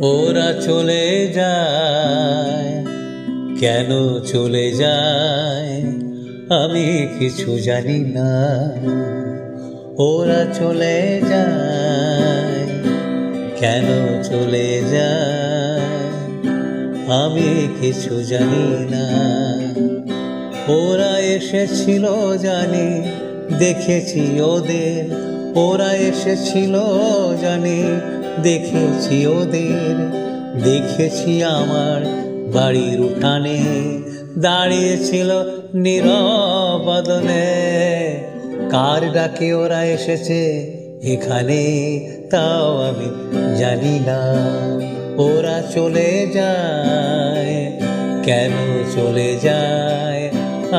ওরা চলে যায়, কেন চলে যায় আমি কিছু জানি না। ওরা চলে যায়, কেন চলে যায় আমি কিছু জানি না। ওরা এসেছিল জানি, দেখেছি ওদের। ওরা এসেছিল জানি, দেখেছি ওদের। দেখেছি আমার বাড়ির উঠানে দাঁড়িয়েছিল নীরব বদনে। কার ডাকে ওরা এসেছে এখানে তাও আমি জানি না। ওরা চলে যায়, কেন চলে যায়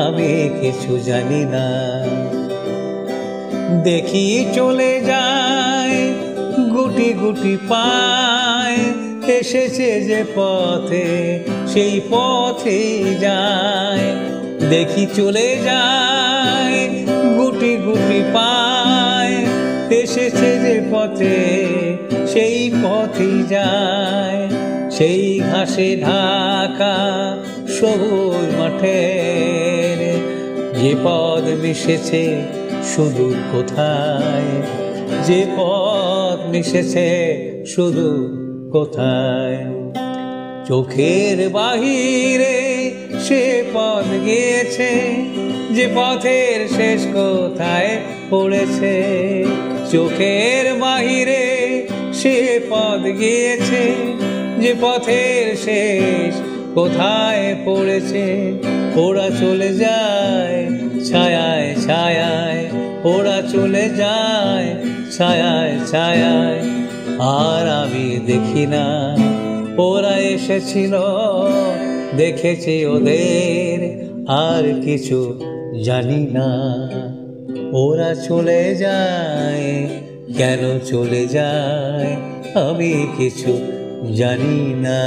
আমি কিছু জানি না। দেখি চলে যায় গুটি গুটি পায়, এসেছে যে পথে সেই পথেই যায়। দেখি চলে যায় গুটি গুটি পায়, এসেছে যে পথে সেই পথেই যায়। সেই ঘাসে ঢাকা সবুজ মাঠের যে পথ মিশেছে শুধু কোথায়, যে পথ মিশেছে শুধু কোথায়। চোখের বাহিরে সে পথ গিয়েছে, যে পথের শেষ কোথায় পড়েছে। চোখের বাহিরে সে পথ গিয়েছে, যে পথের শেষ কোথায় পড়েছে। ওরা চলে যায় ছায়ায় ছায়ায়, ওরা চলে যায় ছায়ায় ছায়ায়। আর আমি দেখি না, ওরা এসেছিল দেখেছি ওদের, আর কিছু জানি না। ওরা চলে যায়, কেন চলে যায় আমি কিছু জানি না।